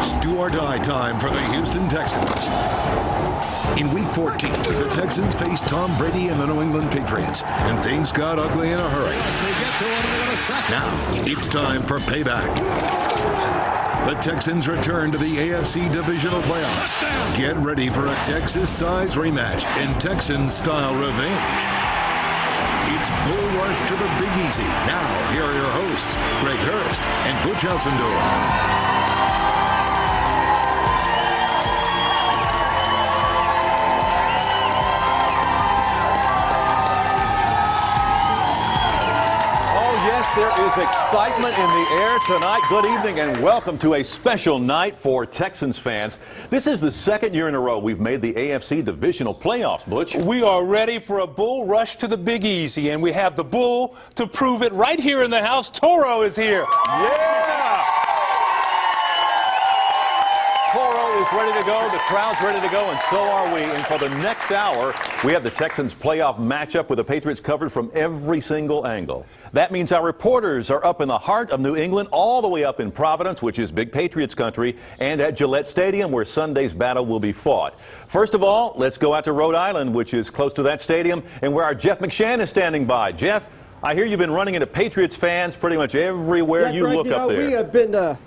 It's do-or-die time for the Houston Texans. In Week 14, the Texans faced Tom Brady and the New England Patriots, and things got ugly in a hurry. Now, it's time for payback. The Texans return to the AFC Divisional Playoffs. Get ready for a Texas-size rematch and Texan-style revenge. It's Bull Rush to the Big Easy. Now, here are your hosts, Greg Hurst and Butch Elsendorf. There is excitement in the air tonight. Good evening and welcome to a special night for Texans fans. This is the second year in a row we've made the AFC Divisional Playoffs, Butch. We are ready for a bull rush to the Big Easy, and we have the bull to prove it right here in the house. Toro is here. Yeah! Toro is ready to go, the crowd's ready to go, and so are we. And for the next hour, we have the Texans playoff matchup with the Patriots covered from every single angle. That means our reporters are up in the heart of New England, all the way up in Providence, which is big Patriots country, and at Gillette Stadium, where Sunday's battle will be fought. First of all, let's go out to Rhode Island, which is close to that stadium, and where our Jeff McShann is standing by. Jeff, I hear you've been running into Patriots fans pretty much everywhere you Greg, look up there. We have been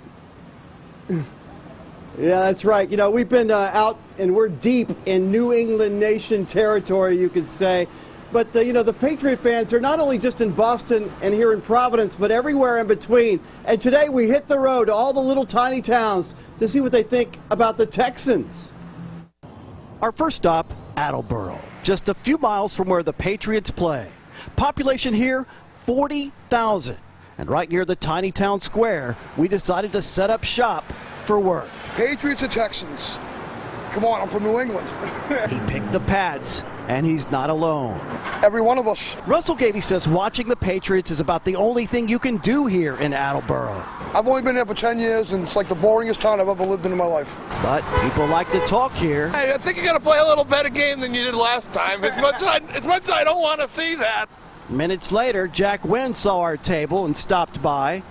yeah, that's right. You know, we've been out, and we're deep in New England Nation territory, you could say. But, you know, the Patriot fans are not only just in Boston and here in Providence, but everywhere in between. And today we hit the road to all the little tiny towns to see what they think about the Texans. Our first stop, Attleboro, just a few miles from where the Patriots play. Population here, 40,000. And right near the tiny town square, we decided to set up shop for work. Patriots or Texans? Come on, I'm from New England. He picked the Pats, and he's not alone. Every one of us. Russell Gavey says watching the Patriots is about the only thing you can do here in Attleboro. I've only been there for 10 years, and it's like the boringest town I've ever lived in my life. But people like to talk here. Hey, I think you're going to play a little better game than you did last time. As much as I don't want to see that. Minutes later, Jack Wynn saw our table and stopped by,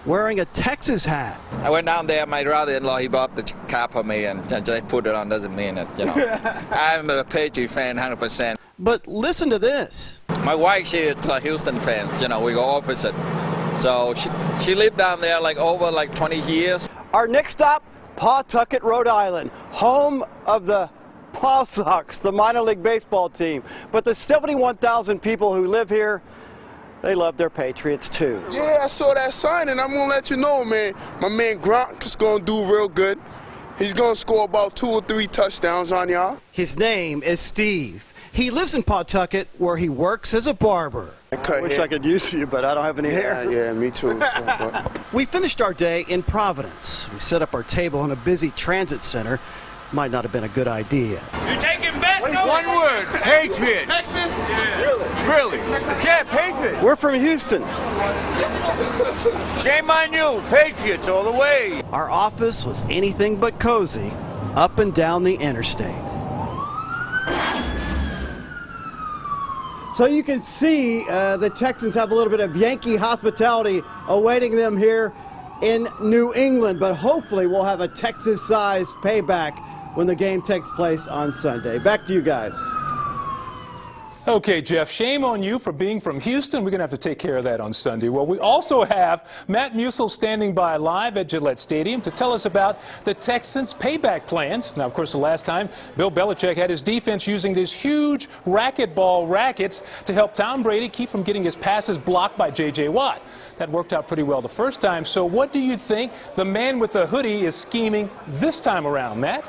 wearing a Texas hat. I went down there, my brother-in-law, he bought the cap for me, and just put it on doesn't mean it, you know. I'm a Patriot fan, 100%. But listen to this. My wife, she is a Houston fan, you know, we go opposite. So she lived down there over 20 years. Our next stop, Pawtucket, Rhode Island, home of the Paw Sox, the minor league baseball team. But the 71,000 people who live here, they love their Patriots too. Yeah, I saw that sign, and I'm going to let you know, man. My man Gronk is going to do real good. He's going to score about 2 or 3 touchdowns on y'all. His name is Steve. He lives in Pawtucket, where he works as a barber. I wish I could use you, but I don't have any hair. Yeah, me too. We finished our day in Providence. We set up our table in a busy transit center. Might not have been a good idea. You taking bets? One word, Patriot. Texas? Really? Yeah, Patriot. We're from Houston. Shame on you, Patriots all the way. Our office was anything but cozy, up and down the interstate. So you can see the Texans have a little bit of Yankee hospitality awaiting them here in New England, but hopefully we'll have a Texas-sized payback when the game takes place on Sunday. Back to you guys. Okay, Jeff, shame on you for being from Houston. We're going to have to take care of that on Sunday. Well, we also have Matt Musil standing by live at Gillette Stadium to tell us about the Texans' payback plans. Now, of course, the last time Bill Belichick had his defense using these huge racquetball rackets to help Tom Brady keep from getting his passes blocked by J.J. Watt. That worked out pretty well the first time. So what do you think the man with the hoodie is scheming this time around, Matt?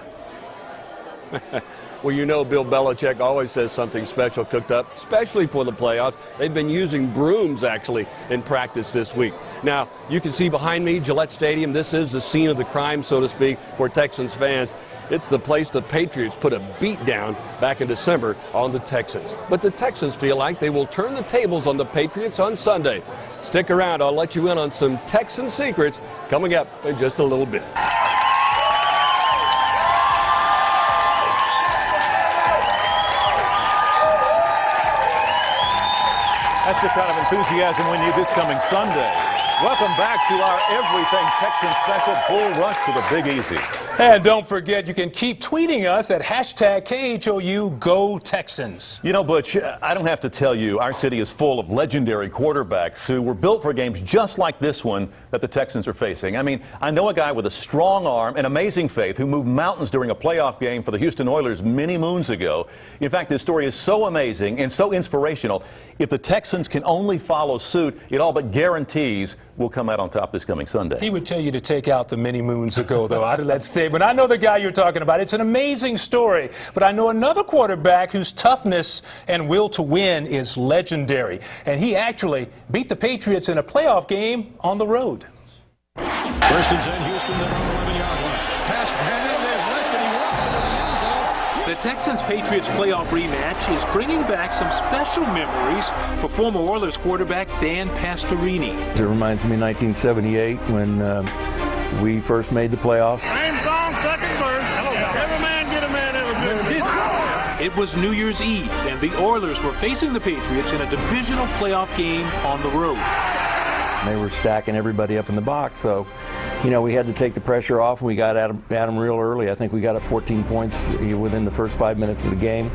Well, you know Bill Belichick always says something special cooked up, especially for the playoffs. They've been using brooms, actually, in practice this week. Now, you can see behind me, Gillette Stadium. This is the scene of the crime, so to speak, for Texans fans. It's the place the Patriots put a beat down back in December on the Texans. But the Texans feel like they will turn the tables on the Patriots on Sunday. Stick around. I'll let you in on some Texan secrets coming up in just a little bit. That's the kind of enthusiasm we need this coming Sunday. Welcome back to our Everything Texans special bull rush to the Big Easy. And don't forget, you can keep tweeting us at hashtag KHOU Go Texans. You know, Butch, I don't have to tell you, our city is full of legendary quarterbacks who were built for games just like this one that the Texans are facing. I mean, I know a guy with a strong arm and amazing faith who moved mountains during a playoff game for the Houston Oilers many moons ago. In fact, his story is so amazing and so inspirational. If the Texans can only follow suit, it all but guarantees we'll come out on top this coming Sunday. He would tell you to take out the many moons ago, though, out of that statement. I know the guy you're talking about. It's an amazing story. But I know another quarterback whose toughness and will to win is legendary. And he actually beat the Patriots in a playoff game on the road. First and 10, Houston, the 11-yard line. Pass for Hernandez left, and he walks into the end zone. The Texans-Patriots playoff rematch is bringing back some special memories for former Oilers quarterback Dan Pastorini. It reminds me of 1978 when we first made the playoffs. Same song, second verse. Every man get a man every It was New Year's Eve, and the Oilers were facing the Patriots in a divisional playoff game on the road. They were stacking everybody up in the box, so you know, we had to take the pressure off, and we got at them real early. I think we got up 14 points within the first 5 minutes of the game.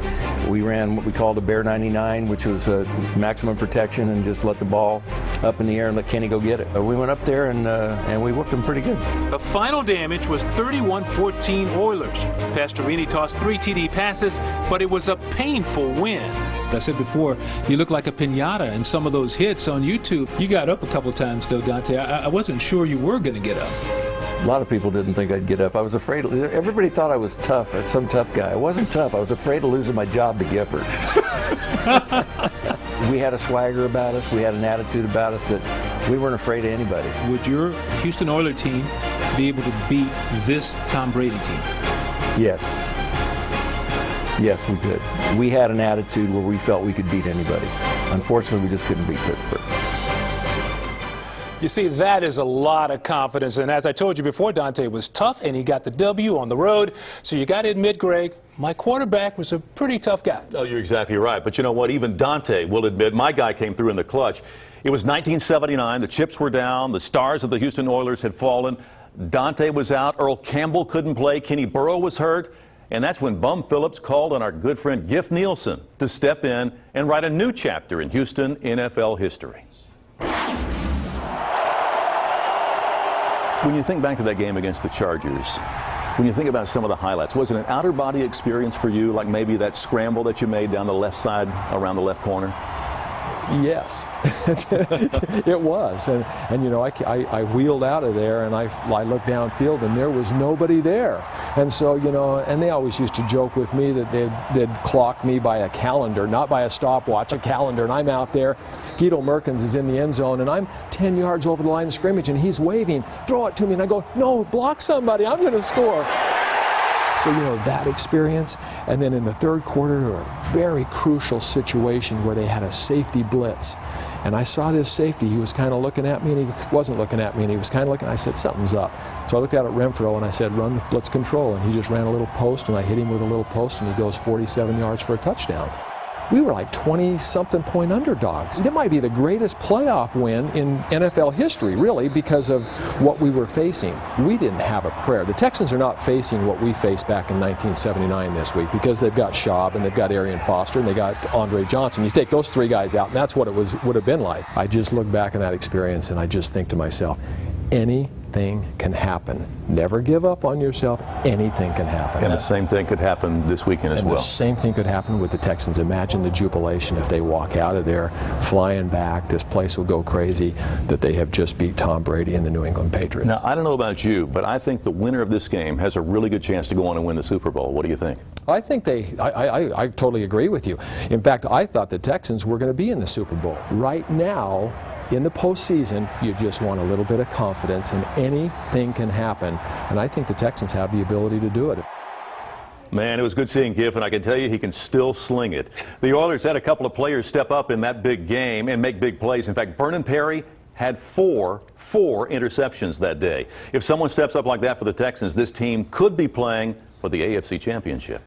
We ran what we called a Bear 99, which was maximum protection, and just let the ball up in the air and let Kenny go get it. We went up there and we whooped them pretty good. The final damage was 31-14 Oilers. Pastorini tossed 3 TD passes, but it was a painful win. I said before, you look like a piñata in some of those hits on YouTube. You got up a couple times, though, Dante. I wasn't sure you were going to get up. A lot of people didn't think I'd get up. I was afraid. Everybody thought I was tough, some tough guy. I wasn't tough. I was afraid of losing my job to Gifford. We had a swagger about us. We had an attitude about us that we weren't afraid of anybody. Would your Houston Oilers team be able to beat this Tom Brady team? Yes. Yes, we could. We had an attitude where we felt we could beat anybody. Unfortunately, we just couldn't beat Pittsburgh. You see, that is a lot of confidence. And as I told you before, Dante was tough, and he got the W on the road. So you got to admit, Greg, my quarterback was a pretty tough guy. No, you're exactly right. But you know what? Even Dante will admit my guy came through in the clutch. It was 1979. The chips were down. The stars of the Houston Oilers had fallen. Dante was out. Earl Campbell couldn't play. Kenny Burrow was hurt. And that's when Bum Phillips called on our good friend Giff Nielsen to step in and write a new chapter in Houston NFL history. When you think back to that game against the Chargers, when you think about some of the highlights, was it an outer body experience for you, like maybe that scramble that you made down the left side around the left corner? Yes, it was. And you know, I wheeled out of there, and I looked downfield, and there was nobody there. And so, you know, and they always used to joke with me that they'd clock me by a calendar, not by a stopwatch, a calendar. And I'm out there. Guido Merkins is in the end zone, and I'm 10 yards over the line of scrimmage, and he's waving, throw it to me. And I go, no, block somebody. I'm going to score. So, you know, that experience. And then in the third quarter, a very crucial situation where they had a safety blitz. And I saw this safety. He was kind of looking at me, and he wasn't looking at me, and he was kind of looking. I said, something's up. So I looked out at Renfro, and I said, run the blitz control. And he just ran a little post, and I hit him with a little post, and he goes 47 yards for a touchdown. We were like 20-something point underdogs. That might be the greatest playoff win in NFL history, really, because of what we were facing. We didn't have a prayer. The Texans are not facing what we faced back in 1979 this week, because they've got Schaub, and they've got Arian Foster, and they got Andre Johnson. You take those 3 guys out, and that's what it would have been like. I just look back on that experience, and I just think to myself, anything can happen. Never give up on yourself. Anything can happen. And the same thing could happen this weekend as well. And the same thing could happen with the Texans. Imagine the jubilation if they walk out of there flying back. This place will go crazy that they have just beat Tom Brady and the New England Patriots. Now, I don't know about you, but I think the winner of this game has a really good chance to go on and win the Super Bowl. What do you think? I think I totally agree with you. In fact, I thought the Texans were going to be in the Super Bowl. Right now, in the postseason, you just want a little bit of confidence, and anything can happen. And I think the Texans have the ability to do it. Man, it was good seeing Giff, and I can tell you he can still sling it. The Oilers had a couple of players step up in that big game and make big plays. In fact, Vernon Perry had four interceptions that day. If someone steps up like that for the Texans, this team could be playing for the AFC Championship.